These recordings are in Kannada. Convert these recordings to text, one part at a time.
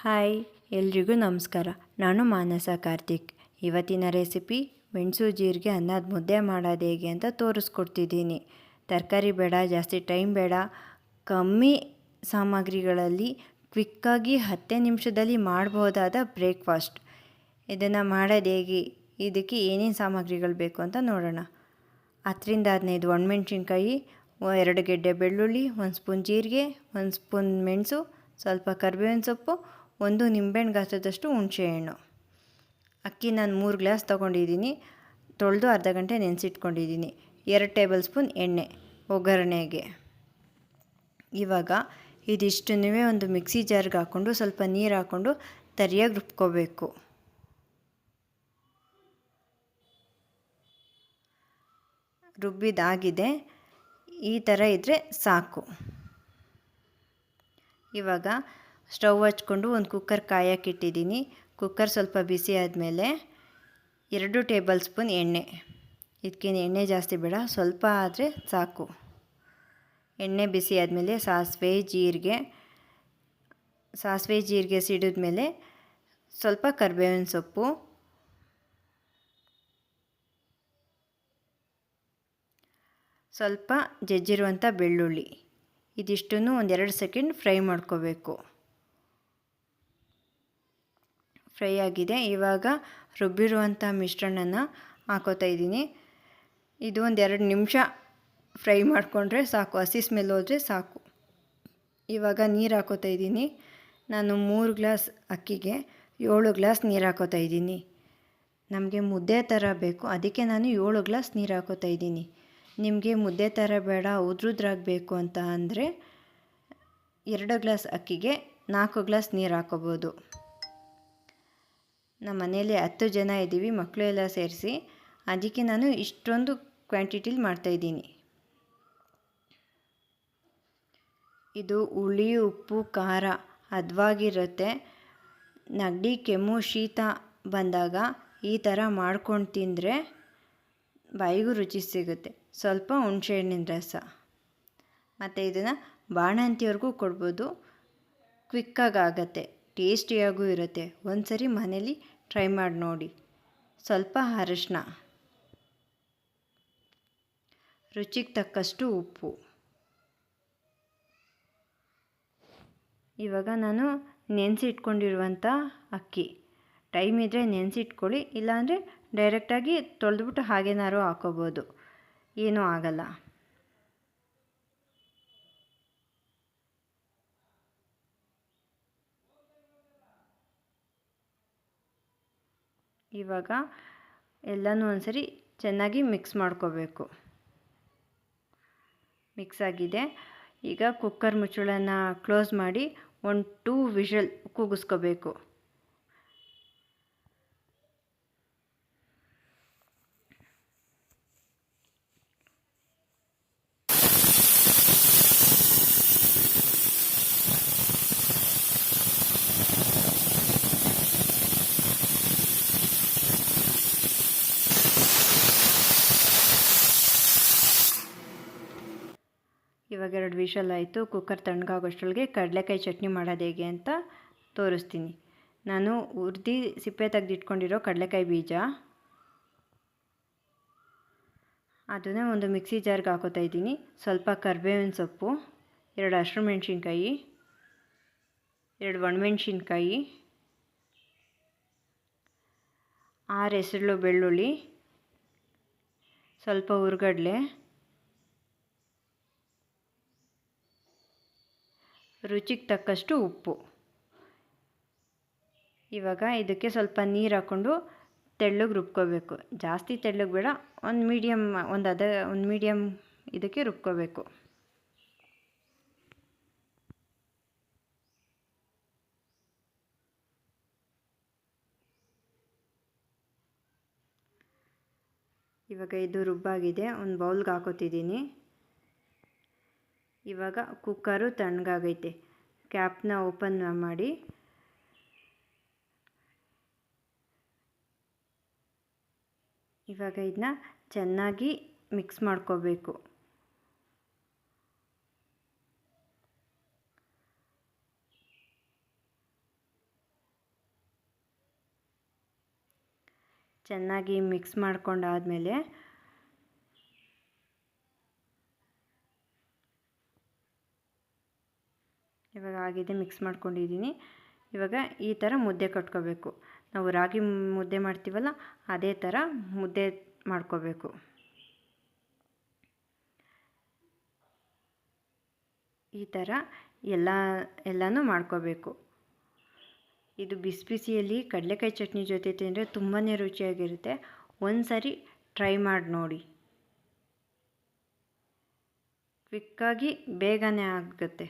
ಹಾಯ್ ಎಲ್ರಿಗೂ ನಮಸ್ಕಾರ. ನಾನು ಮಾನಸ ಕಾರ್ತಿಕ್. ಇವತ್ತಿನ ರೆಸಿಪಿ ಮೆಣಸು ಜೀರಿಗೆ ಅನ್ನದ ಮುದ್ದೆ ಮಾಡೋದು ಹೇಗೆ ಅಂತ ತೋರಿಸ್ಕೊಡ್ತಿದ್ದೀನಿ. ತರಕಾರಿ ಬೇಡ, ಜಾಸ್ತಿ ಟೈಮ್ ಬೇಡ, ಕಮ್ಮಿ ಸಾಮಗ್ರಿಗಳಲ್ಲಿ ಕ್ವಿಕ್ಕಾಗಿ 10 ನಿಮಿಷದಲ್ಲಿ ಮಾಡಬಹುದಾದ ಬ್ರೇಕ್ಫಾಸ್ಟ್. ಇದನ್ನು ಮಾಡೋದು ಹೇಗೆ, ಇದಕ್ಕೆ ಏನೇನು ಸಾಮಗ್ರಿಗಳು ಬೇಕು ಅಂತ ನೋಡೋಣ. 10-15 ಒಣಮೆಣ್ಸಿನ್ಕಾಯಿ, 2 ಗೆಡ್ಡೆ ಬೆಳ್ಳುಳ್ಳಿ, 1 ಸ್ಪೂನ್ ಜೀರಿಗೆ, 1 ಸ್ಪೂನ್ ಮೆಣಸು, ಸ್ವಲ್ಪ ಕರಿಬೇವಿನ ಸೊಪ್ಪು, 1 ನಿಂಬೆಹಣ್ಣು ಗಾತ್ರದಷ್ಟು ಹುಣಸೆಹಣ್ಣು. ಅಕ್ಕಿ ನಾನು 3 ಗ್ಲಾಸ್ ತೊಗೊಂಡಿದ್ದೀನಿ. ತೊಳೆದು ಅರ್ಧ ಗಂಟೆ ನೆನೆಸಿಟ್ಕೊಂಡಿದ್ದೀನಿ. 2 ಟೇಬಲ್ ಸ್ಪೂನ್ ಎಣ್ಣೆ ಒಗ್ಗರಣೆಗೆ. ಇವಾಗ ಇದಿಷ್ಟನ್ನೇ ಒಂದು ಮಿಕ್ಸಿ ಜಾರ್ಗೆ ಹಾಕ್ಕೊಂಡು ಸ್ವಲ್ಪ ನೀರು ಹಾಕ್ಕೊಂಡು ತರಿಯಾಗಿ ರುಬ್ಕೋಬೇಕು. ರುಬ್ಬಿದಾಗಿದೆ. ಈ ಥರ ಇದ್ದರೆ ಸಾಕು. ಇವಾಗ ಸ್ಟವ್ ಹಚ್ಕೊಂಡು ಒಂದು ಕುಕ್ಕರ್ ಕಾಯಕ್ಕಿಟ್ಟಿದ್ದೀನಿ. ಕುಕ್ಕರ್ ಸ್ವಲ್ಪ ಬಿಸಿ ಆದಮೇಲೆ 2 ಟೇಬಲ್ ಸ್ಪೂನ್ ಎಣ್ಣೆ. ಇದಕ್ಕೇನು ಎಣ್ಣೆ ಜಾಸ್ತಿ ಬೇಡ, ಸ್ವಲ್ಪ ಆದರೆ ಸಾಕು. ಎಣ್ಣೆ ಬಿಸಿ ಆದಮೇಲೆ ಸಾಸಿವೆ ಜೀರಿಗೆ ಸಿಡಿದ್ಮೇಲೆ ಸ್ವಲ್ಪ ಕರಿಬೇವಿನ ಸೊಪ್ಪು, ಸ್ವಲ್ಪ ಜಜ್ಜಿರುವಂಥ ಬೆಳ್ಳುಳ್ಳಿ. ಇದಿಷ್ಟನ್ನು 1-2 ಸೆಕೆಂಡ್ ಫ್ರೈ ಮಾಡ್ಕೋಬೇಕು. ಫ್ರೈ ಆಗಿದೆ. ಇವಾಗ ರುಬ್ಬಿರುವಂಥ ಮಿಶ್ರಣನ ಹಾಕೋತಾ ಇದ್ದೀನಿ. ಇದು 1-2 ನಿಮಿಷ ಫ್ರೈ ಮಾಡಿಕೊಂಡ್ರೆ ಸಾಕು, ಹಸಿ ಸ್ಮೆಲ್ ಹೋದರೆ ಸಾಕು. ಇವಾಗ ನೀರು ಹಾಕೋತಾ ಇದ್ದೀನಿ. ನಾನು 3 ಗ್ಲಾಸ್ ಅಕ್ಕಿಗೆ 7 ಗ್ಲಾಸ್ ನೀರು ಹಾಕೋತಾ ಇದ್ದೀನಿ. ನಮಗೆ ಮುದ್ದೆ ಥರ ಬೇಕು, ಅದಕ್ಕೆ ನಾನು 7 ಗ್ಲಾಸ್ ನೀರು ಹಾಕೋತಾ ಇದ್ದೀನಿ. ನಿಮಗೆ ಮುದ್ದೆ ಥರ ಬೇಡ, ಉದ್ರುದ್ರಾಗಬೇಕು ಅಂತ ಅಂದರೆ 2 ಗ್ಲಾಸ್ ಅಕ್ಕಿಗೆ 4 ಗ್ಲಾಸ್ ನೀರು ಹಾಕೋಬೋದು. ನಮ್ಮ ಮನೇಲಿ 10 ಜನ ಇದ್ದೀವಿ, ಮಕ್ಕಳು ಎಲ್ಲ ಸೇರಿಸಿ. ಅದಕ್ಕೆ ನಾನು ಇಷ್ಟೊಂದು ಕ್ವಾಂಟಿಟಿಲಿ ಮಾಡ್ತಾಯಿದ್ದೀನಿ. ಇದು ಹುಳಿ, ಉಪ್ಪು, ಖಾರ ಹದವಾಗಿರುತ್ತೆ. ನೆಗಡಿ, ಕೆಮ್ಮು, ಶೀತ ಬಂದಾಗ ಈ ಥರ ಮಾಡ್ಕೊಂಡು ತಿಂದರೆ ಬಾಯಿಗೂ ರುಚಿ ಸಿಗುತ್ತೆ. ಸ್ವಲ್ಪ ಹುಣಸೆಹಣ್ಣಿನ ರಸ. ಮತ್ತು ಇದನ್ನು ಬಾಣಂತಿಯವ್ರಿಗೂ ಕೊಡ್ಬೋದು. ಕ್ವಿಕ್ಕಾಗಿ ಆಗುತ್ತೆ, ಟೇಸ್ಟಿಯಾಗೂ ಇರುತ್ತೆ. ಒಂದ್ಸರಿ ಮನೇಲಿ ಟ್ರೈ ಮಾಡಿ ನೋಡಿ. ಸ್ವಲ್ಪ ಅರಿಶಿನ, ರುಚಿಗೆ ತಕ್ಕಷ್ಟು ಉಪ್ಪು. ಇವಾಗ ನಾನು ನೆನೆಸಿಟ್ಕೊಂಡಿರುವಂಥ ಅಕ್ಕಿ, ಟೈಮ್ ಇದ್ದರೆ ನೆನೆಸಿಟ್ಕೊಳ್ಳಿ, ಇಲ್ಲಾಂದರೆ ಡೈರೆಕ್ಟಾಗಿ ತೊಳೆದ್ಬಿಟ್ಟು ಹಾಗೇನಾದ್ರು ಹಾಕೋಬೋದು, ಏನೂ ಆಗಲ್ಲ. ಇವಾಗ ಎಲ್ಲನೂ ಒಂದ್ಸರಿ ಚೆನ್ನಾಗಿ ಮಿಕ್ಸ್ ಮಾಡ್ಕೋಬೇಕು. ಮಿಕ್ಸ್ ಆಗಿದೆ. ಈಗ ಕುಕ್ಕರ್ ಮುಚ್ಚಳನ ಕ್ಲೋಸ್ ಮಾಡಿ 1-2 ವಿಷಲ್ ಕೂಗಿಸ್ಕೋಬೇಕು. ಇವಾಗ 2 ವಿಷಲ್ ಆಯಿತು. ಕುಕ್ಕರ್ ತಣ್ಣಗಾಗೋಷ್ಟರೊಳಗೆ ಕಡಲೆಕಾಯಿ ಚಟ್ನಿ ಮಾಡೋದು ಹೇಗೆ ಅಂತ ತೋರಿಸ್ತೀನಿ. ನಾನು ಹುರಿದು ಸಿಪ್ಪೆ ತೆಗೆದಿಟ್ಕೊಂಡಿರೋ ಕಡಲೆಕಾಯಿ ಬೀಜ, ಅದನ್ನು ಒಂದು ಮಿಕ್ಸಿ ಜಾರ್ಗೆ ಹಾಕೋತಾ ಇದ್ದೀನಿ. ಸ್ವಲ್ಪ ಕರಿಬೇವಿನ ಸೊಪ್ಪು, 2 ಹಸಿರು ಮೆಣಸಿನ್ಕಾಯಿ, 2 ಒಣಮೆಣ್ಸಿನ್ಕಾಯಿ, 6 ಹೆಸರು ಬೆಳ್ಳುಳ್ಳಿ, ಸ್ವಲ್ಪ ಹುರ್ಗಡ್ಲೆ, ರುಚಿಗೆ ತಕ್ಕಷ್ಟು ಉಪ್ಪು. ಇವಾಗ ಇದಕ್ಕೆ ಸ್ವಲ್ಪ ನೀರು ಹಾಕ್ಕೊಂಡು ತೆಳ್ಳಗೆ ರುಬ್ಕೋಬೇಕು. ಜಾಸ್ತಿ ತೆಳ್ಳಗೆ ಬೇಡ, ಒಂದು ಮೀಡಿಯಮ್ ಇದಕ್ಕೆ ರುಬ್ಕೋಬೇಕು. ಇವಾಗ ಇದು ರುಬ್ಬಾಗಿದೆ. ಒಂದು ಬೌಲ್ಗೆ ಹಾಕೋತಿದ್ದೀನಿ. ಇವಾಗ ಕುಕ್ಕರು ತಣ್ಣಗಾಗೈತೆ. ಕ್ಯಾಪ್ನ ಓಪನ್ ಮಾಡಿ ಇವಾಗ ಇದನ್ನ ಚೆನ್ನಾಗಿ ಮಿಕ್ಸ್ ಮಾಡ್ಕೋಬೇಕು. ಚೆನ್ನಾಗಿ ಮಿಕ್ಸ್ ಮಾಡ್ಕೊಂಡಾದಮೇಲೆ ಇವಾಗ ಆಗಿದೆ, ಮಿಕ್ಸ್ ಮಾಡ್ಕೊಂಡಿದ್ದೀನಿ. ಇವಾಗ ಈ ಥರ ಮುದ್ದೆ ಕಟ್ಕೋಬೇಕು. ನಾವು ರಾಗಿ ಮುದ್ದೆ ಮಾಡ್ತೀವಲ್ಲ ಅದೇ ಥರ ಮುದ್ದೆ ಮಾಡ್ಕೋಬೇಕು. ಈ ಥರ ಎಲ್ಲನೂ ಮಾಡ್ಕೋಬೇಕು. ಇದು ಬಿಸಿ ಬಿಸಿಯಲ್ಲಿ ಕಡಲೆಕಾಯಿ ಚಟ್ನಿ ಜೊತೆ ತಿಂದರೆ ತುಂಬಾ ರುಚಿಯಾಗಿರುತ್ತೆ. ಒಂದು ಸಾರಿ ಟ್ರೈ ಮಾಡಿ ನೋಡಿ, ಕ್ವಿಕ್ಕಾಗಿ ಬೇಗನೆ ಆಗುತ್ತೆ.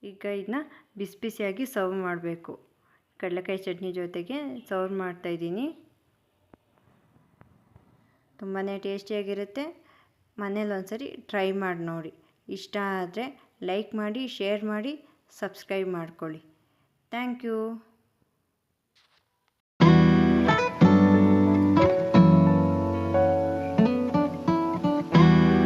ಈಗ ಇದನ್ನ ಬಿಸಿ ಬಿಸಿಯಾಗಿ ಸರ್ವ್ ಮಾಡಬೇಕು. ಕಡಲೆಕಾಯಿ ಚಟ್ನಿ ಜೊತೆಗೆ ಸರ್ವ್ ಮಾಡ್ತಾಯಿದ್ದೀನಿ. ತುಂಬಾ ಟೇಸ್ಟಿಯಾಗಿರುತ್ತೆ. ಮನೇಲಿ ಒಂದ್ಸರಿ ಟ್ರೈ ಮಾಡಿ ನೋಡಿ. ಇಷ್ಟ ಆದರೆ ಲೈಕ್ ಮಾಡಿ, ಶೇರ್ ಮಾಡಿ, ಸಬ್ಸ್ಕ್ರೈಬ್ ಮಾಡ್ಕೊಳ್ಳಿ. Thank you.